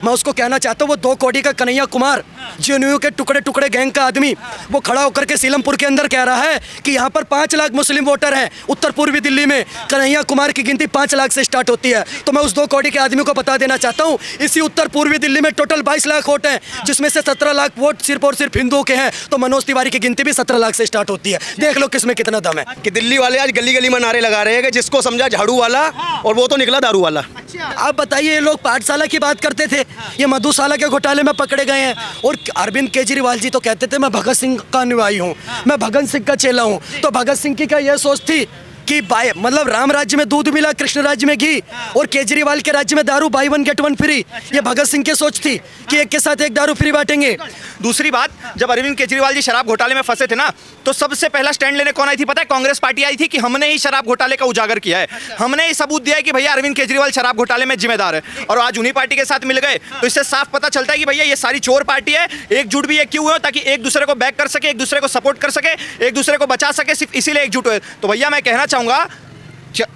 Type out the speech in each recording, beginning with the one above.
मैं उसको कहना चाहता हूँ वो 2 कौड़ी का कन्हैया कुमार जेएनयू के टुकड़े टुकड़े गैंग का आदमी वो खड़ा होकर के सीलमपुर के अंदर कह रहा है कि यहाँ पर 5 लाख मुस्लिम वोटर हैं उत्तर पूर्वी दिल्ली में। कन्हैया कुमार की गिनती 5 लाख से स्टार्ट होती है। तो मैं उस 2 कौड़ी के आदमी को बता देना चाहता हूँ इसी उत्तर पूर्वी दिल्ली में टोटल 22 लाख वोट हैं, जिसमें से 17 लाख वोट सिर्फ और सिर्फ हिंदुओं के हैं। तो मनोज तिवारी की गिनती भी 17 लाख से स्टार्ट होती है। देख लो किसमें कितना दम है। कि दिल्ली वाले आज गली गली में नारे लगा रहे हैं कि जिसको समझा झाड़ू वाला और वो तो निकला दारू वाला। आप बताइए, ये लोग पाठशाला की बात करते थे, ये मधुशाला के घोटाले में पकड़े गए हैं। और अरविंद केजरीवाल जी तो कहते थे मैं भगत सिंह का अनुयायी हूँ, मैं भगत सिंह का चेला हूँ। तो भगत सिंह की क्या यह सोच थी कि मतलब राम राज्य में दूध मिला, कृष्ण राज्य में घी, और केजरीवाल के राज्य में दारू बाई 1 गेट 1 फ्री। ये भगत सिंह की सोच थी कि एक के साथ एक दारू फ्री बांटेंगे। दूसरी बात, जब अरविंद केजरीवाल जी शराब घोटाले में फंसे थे ना, तो सबसे पहला स्टैंड लेने कौन आई थी पता है? कांग्रेस पार्टी आई थी कि हमने ही शराब घोटाले का उजागर किया है, हमने ही सबूत दिया है कि भैया अरविंद केजरीवाल शराब घोटाले में जिम्मेदार है। और आज उन्हीं पार्टी के साथ मिल गए, तो इससे साफ पता चलता है कि भैया ये सारी चोर पार्टी है। एकजुट भी ये क्यों हुए? ताकि एक दूसरे को बैक कर सके, एक दूसरे को सपोर्ट कर सके, एक दूसरे को बचा सके, सिर्फ इसीलिए एकजुट हुए। तो भैया मैं कहना चाहूंगा,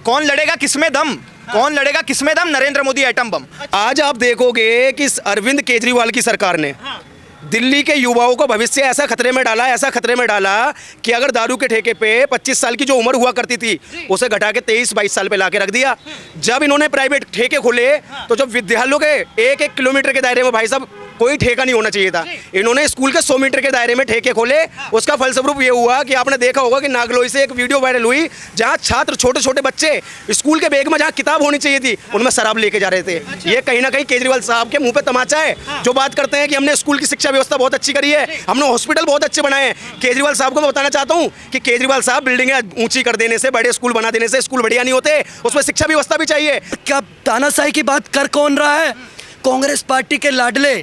कौन लड़ेगा किसमें दम, कौन लड़ेगा किसमें दम? Narendra Modi atom bomb. आज आप देखोगे कि अरविंद केजरीवाल की सरकार ने दिल्ली के युवाओं को भविष्य ऐसा खतरे में डाला, ऐसा खतरे में डाला कि अगर दारू के ठेके पे 25 साल की जो उम्र हुआ करती थी उसे घटा के 23-22 साल पे लाके रख दिया। जब इन्होंने प्राइवेट ठेके खोले तो जब विद्यालयों के 1-1 किलोमीटर के दायरे में भाई साहब कोई ठेका नहीं होना चाहिए था, इन्होंने स्कूल के 100 मीटर के दायरे में ठेके खोले। उसका फलस्वरूप ये हुआ कि आपने देखा होगा कि नागलोई से एक वीडियो वायरल हुई जहां छात्र, छोटे छोटे बच्चे स्कूल के बैग में जहां किताब होनी चाहिए थी उनमें शराब लेके जा रहे थे। ये कहीं ना कहीं केजरीवाल साहब के मुंह पे तमाचा है, जो बात करते हैं कि हमने स्कूल की शिक्षा व्यवस्था बहुत अच्छी करी है, हमने हॉस्पिटल बहुत अच्छे बनाए हैं। केजरीवाल साहब को मैं बताना चाहता हूँ कि केजरीवाल साहब बिल्डिंगें ऊंची कर देने से, बड़े स्कूल बना देने से स्कूल बढ़िया नहीं होते, उसमें शिक्षा व्यवस्था भी चाहिए। क्या तानाशाही की बात कर कौन रहा है? कांग्रेस पार्टी के लाडले,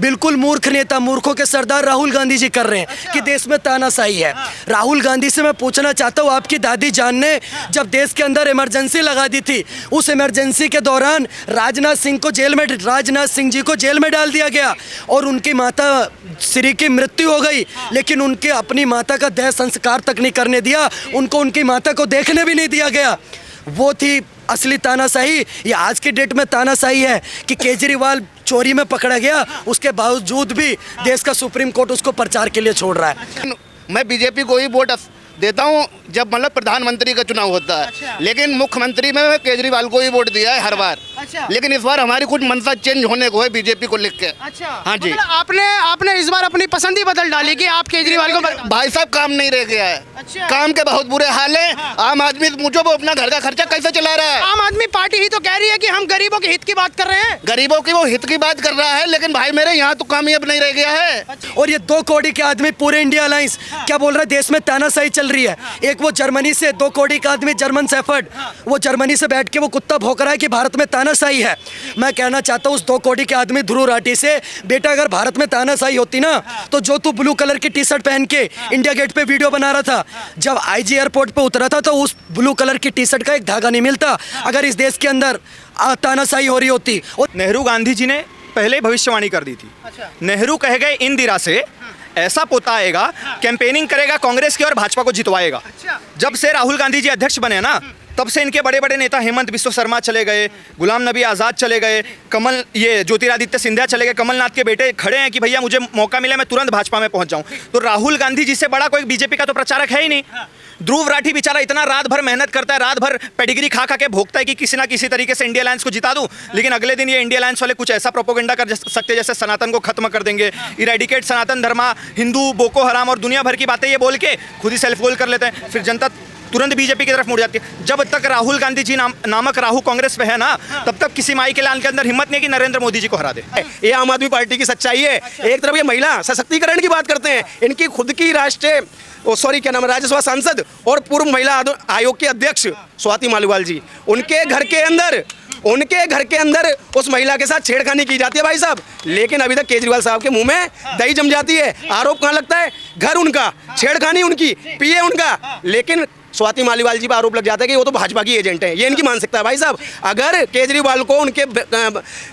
बिल्कुल मूर्ख नेता, मूर्खों के सरदार राहुल गांधी जी कर रहे हैं कि देश में तानाशाही है। राहुल गांधी से मैं पूछना चाहता हूँ, आपकी दादी जान ने जब देश के अंदर इमरजेंसी लगा दी थी, उस इमरजेंसी के दौरान राजनाथ सिंह जी को जेल में डाल दिया गया और उनकी माता श्री की मृत्यु हो गई, लेकिन उनके अपनी माता का देह संस्कार तक नहीं करने दिया, उनको उनकी माता को देखने भी नहीं दिया गया। वो थी असली तानाशाही। ये आज की डेट में तानाशाही है कि केजरीवाल चोरी में पकड़ा गया, उसके बावजूद भी देश का सुप्रीम कोर्ट उसको प्रचार के लिए छोड़ रहा है। मैं बीजेपी को ही वोट देता हूँ जब मतलब प्रधानमंत्री का चुनाव होता है, लेकिन मुख्यमंत्री में मैं केजरीवाल को ही वोट दिया है हर बार। लेकिन इस बार हमारी कुछ मंशा चेंज होने को है बीजेपी को लिख के। हाँ जी, मतलब आपने इस बार अपनी पसंद ही बदल डाली कि आप केजरीवाल को। भाई साहब काम नहीं रह गया है, काम के बहुत बुरे हाल है। आम आदमी पूछो वो अपना घर का खर्चा कैसे चला रहा है। आम आदमी पार्टी ही तो कह रही है कि हम गरीबों के हित की बात कर रहे हैं, गरीबों की वो हित की बात कर रहा है, लेकिन भाई मेरे यहाँ तो कामयाब नहीं रह गया है। और ये 2 कौड़ी के आदमी पूरे इंडिया अलायंस क्या बोल रहा है? देश में तानाशाही चल रही है। एक वो जर्मनी से 2 कौड़ी का आदमी जर्मन शेफर्ड, वो जर्मनी से बैठ के वो कुत्ता भौंक रहा है कि भारत में तानाशाही है। मैं कहना चाहता हूँ उस 2 कौड़ी के आदमी ध्रुव राठी से, बेटा अगर भारत में तानाशाही होती ना तो जो तू ब्लू कलर की टी शर्ट पहन के इंडिया गेट पे वीडियो बना रहा था, जब आईजी एयरपोर्ट पे उतरा था तो उस ब्लू कलर की टी शर्ट का एक धागा नहीं मिलता अगर इस देश के अंदर तानाशाही हो रही होती। और नेहरू गांधी जी ने पहले भविष्यवाणी कर दी थी। नेहरू कह गए इंदिरा से ऐसा पोता आएगा, कैंपेनिंग करेगा कांग्रेस की और भाजपा को जितवाएगा। जब से राहुल गांधी जी अध्यक्ष बने ना, तब से इनके बड़े बड़े नेता हेमंत बिस्व शर्मा चले गए, गुलाम नबी आज़ाद चले गए, ज्योतिरादित्य सिंधिया चले गए, कमलनाथ के बेटे खड़े हैं कि भैया मुझे मौका मिला मैं तुरंत भाजपा में पहुंच जाऊं। तो राहुल गांधी जी से बड़ा कोई बीजेपी का तो प्रचारक है ही नहीं। ध्रुव राठी बेचारा इतना रात भर मेहनत करता है, रात भर पेडिग्री खा के भोगता है कि किसी ना किसी तरीके से इंडिया अलायंस को जिता दूं, लेकिन अगले दिन ये इंडिया अलायंस वाले कुछ ऐसा प्रोपोगेंडा कर सकते जैसे सनातन को खत्म कर देंगे, इरेडिकेट सनातन धर्मा, हिंदू, बोको हराम और दुनिया भर की बातें ये बोल के खुद ही सेल्फ गोल कर लेते हैं। फिर जनता तुरंत बीजेपी की तरफ मुड़ जाती है। जब तक राहुल गांधी जी नामक राहु कांग्रेस पे है ना, तब तक किसी माई के लाल के अंदर हिम्मत नहीं है कि नरेंद्र मोदी जी को हरा दे। ये आम आदमी पार्टी की सच्चाई है। एक तरफ ये महिला सशक्तिकरण की बात करते हैं, इनकी खुद की राज्यसभा सांसद और पूर्व महिला आयोग के अध्यक्ष स्वाति मालीवाल जी, उनके घर के अंदर उस महिला के साथ छेड़खानी की जाती है भाई साहब, लेकिन अभी तक केजरीवाल साहब के मुंह में दही जम जाती है। आरोप कहाँ लगता है? घर उनका, छेड़खानी उनकी, पीए उनका, लेकिन स्वाति मालीवाल जी पर आरोप लग जाता है कि वो तो भाजपा की एजेंट है। ये इनकी मानसिकता है भाई साहब। अगर केजरीवाल को उनके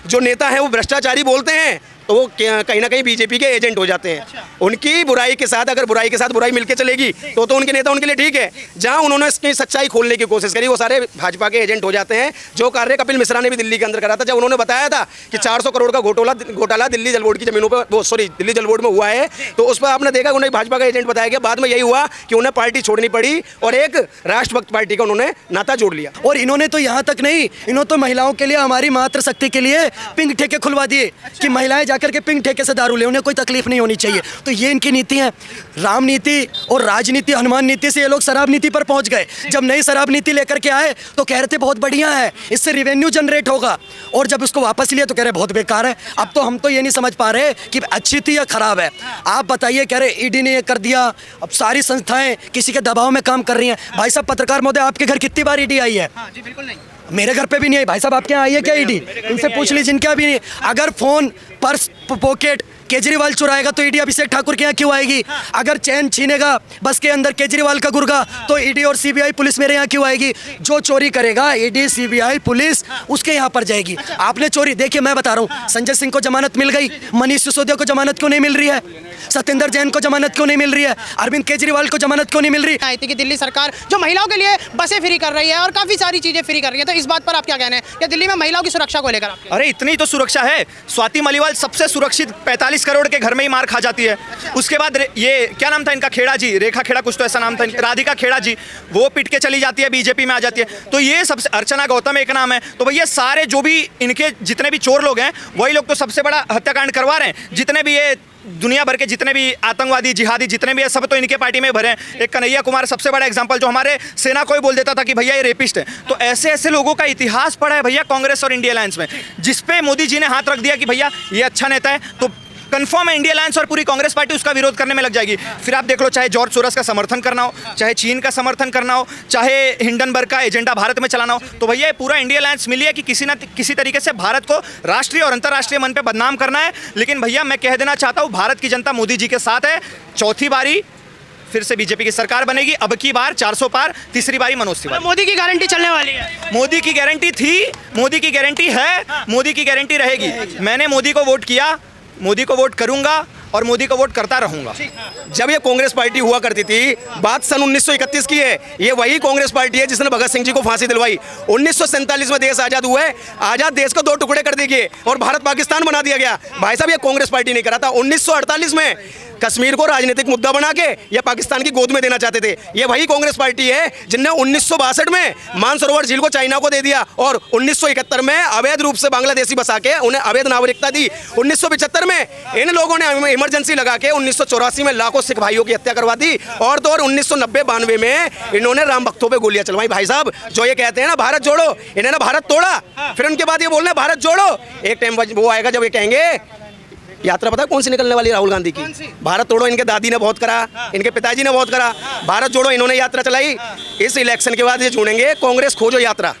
जो नेता हैं वो भ्रष्टाचारी बोलते हैं तो वो कहीं ना कहीं बीजेपी के एजेंट हो जाते हैं। उनकी बुराई के साथ, अगर बुराई के साथ बुराई मिलके चलेगी तो उनके नेता उनके लिए ठीक है। जहां उन्होंने इसकी सच्चाई खोलने की कोशिश करी वो सारे भाजपा के एजेंट हो जाते हैं। जो कार्य कपिल मिश्रा ने भी दिल्ली के अंदर करा था, जब उन्होंने बताया था कि 400 करोड़ का घोटाला दिल्ली जल बोर्ड की जमीनों पर, वो सॉरी दिल्ली जल बोर्ड में हुआ है, तो उस पर आपने देखा उन्हें भाजपा का एजेंट बताया गया। बाद में यही हुआ कि उन्हें पार्टी छोड़नी पड़ी और एक राष्ट्रभक्त पार्टी का उन्होंने नाता जोड़ लिया। और इन्होंने तो यहाँ तक नहीं, इन्होंने तो महिलाओं के लिए, हमारी मातृशक्ति के लिए पिंक ठेके खुलवा दिए कि महिलाएं जाकर के पिंक ठेके से दारू ले, उन्हें कोई तकलीफ नहीं होनी चाहिए। तो ये इनकी नीति है। राम नीति और राजनीति, हनुमान नीति से ये लोग शराब नीति पर पहुंच गए। जब नई शराब नीति लेकर के आए तो कह रहे थे बहुत बढ़िया है, इससे रिवेन्यू जनरेट होगा, और जब उसको वापस लिए तो कह रहे बहुत बेकार है। अब तो हम तो ये नहीं समझ पा रहे कि अच्छी थी या खराब है। आप बताइए, कह रहे ईडी ने ये कर दिया, अब सारी संस्थाएं किसी के दबाव में काम कर रही हैं। भाई साहब पत्रकार महोदय, आपके घर कितनी बार ईडी आई है? जी बिल्कुल नहीं। मेरे घर पे भी नहीं है। भाई साहब आपके यहाँ आई है क्या ईडी? इनसे पूछ लीजिए, इनके यहाँ भी नहीं। अगर फोन, पर्स, पॉकेट केजरीवाल चुराएगा तो ईडी अभिषेक ठाकुर के यहाँ क्यों आएगी? अगर चैन छीनेगा बस के अंदर केजरीवाल का गुर्गा तो ईडी और सीबीआई पुलिस मेरे यहाँ क्यों आएगी? जो चोरी करेगा ईडी, सीबीआई, पुलिस उसके यहाँ पर जाएगी। आपने चोरी, देखिए मैं बता रहा हूँ, संजय सिंह को जमानत मिल गई, मनीष सिसोदिया को जमानत क्यों नहीं मिल रही है? सत्येंद्र जैन को जमानत क्यों नहीं मिल रही है? अरविंद केजरीवाल को जमानत क्यों नहीं मिल रही? आई थी कि दिल्ली सरकार जो महिलाओं के लिए बसें फ्री कर रही है और काफी सारी चीजें फ्री कर रही है, तो इस बात पर आप क्या कहना है? या दिल्ली में महिलाओं की सुरक्षा को लेकर आप? अरे इतनी तो सुरक्षा है। स्वाति मलिवाल सबसे सुरक्षित 45 करोड़ के घर में ही मार खा जाती है। उसके बाद ये क्या नाम था इनका, खेड़ा जी, रेखा खेड़ा कुछ तो ऐसा नाम था, राधिका खेड़ा जी, वो पिट के चली जाती है, बीजेपी में आ जाती है। तो ये सबसे, अर्चना गौतम एक नाम है। तो भैया सारे जो भी इनके जितने भी चोर लोग हैं वही लोग तो सबसे बड़ा हत्याकांड करवा रहे हैं। जितने भी ये दुनिया भर के जितने भी आतंकवादी, जिहादी जितने भी है, सब तो इनके पार्टी में भरे हैं। एक कन्हैया कुमार सबसे बड़ा एग्जांपल, जो हमारे सेना को ही बोल देता था कि भैया ये रेपिस्ट है। तो ऐसे ऐसे लोगों का इतिहास पड़ा है भैया कांग्रेस और इंडिया अलायंस में, जिसपे मोदी जी ने हाथ रख दिया कि भैया ये अच्छा नेता है, तो कंफर्म है इंडिया अलायंस और पूरी कांग्रेस पार्टी उसका विरोध करने में लग जाएगी। फिर आप देख लो, चाहे जॉर्ज सोरस का समर्थन करना हो, चाहे चीन का समर्थन करना हो, चाहे हिंडनबर्ग का एजेंडा भारत में चलाना हो, तो भैया ये पूरा इंडिया अलायंस मिली है कि किसी न किसी तरीके से भारत को राष्ट्रीय और अंतर्राष्ट्रीय मन पे बदनाम करना है। लेकिन भैया मैं कह देना चाहता हूँ, भारत की जनता मोदी जी के साथ है। चौथी बारी फिर से बीजेपी की सरकार बनेगी, अब की बार 400 पार, तीसरी बारी मनोज तिवारी। मोदी की गारंटी चलने वाली है? मोदी की गारंटी थी, मोदी की गारंटी है, मोदी की गारंटी रहेगी। मैंने मोदी को वोट किया, मोदी को वोट करूंगा और मोदी को वोट करता रहूंगा। जब ये कांग्रेस पार्टी हुआ करती थी, बात सन 1931 की है, ये वही कांग्रेस पार्टी है जिसने भगत सिंह जी को फांसी दिलवाई। 1947 में देश आजाद हुआ है, आजाद देश को 2 टुकड़े कर दिए गए और भारत पाकिस्तान बना दिया गया। भाई साहब ये कांग्रेस पार्टी नहीं करा था। 1948 में कश्मीर को राजनीतिक मुद्दा बना के या पाकिस्तान की गोद में देना चाहते थे। ये वही कांग्रेस पार्टी है जिनने 1962 में मानसरोवर झील को चाइना को दे दिया और 1971 में अवैध रूप से बांग्लादेशी बसा के उन्हें अवैध नागरिकता दी। 1975 में इन लोगों ने इमरजेंसी लगा के 1984 में लाखों सिख भाइयों की हत्या करवा दी और तो और 1990-92 में इन्होंने राम भक्तों पे गोलियां चलवाई। भाई साहब जो ये कहते हैं ना भारत जोड़ो, इन्होंने भारत तोड़ा, फिर उनके बाद ये बोल रहे हैं भारत जोड़ो। एक टाइम वो आएगा जब ये कहेंगे, यात्रा पता है कौन सी निकलने वाली है राहुल गांधी की? भारत तोड़ो इनके दादी ने बहुत करा, इनके पिताजी ने बहुत करा, भारत जोड़ो इन्होंने यात्रा चलाई। इस इलेक्शन के बाद ये जोड़ेंगे कांग्रेस खोजो यात्रा।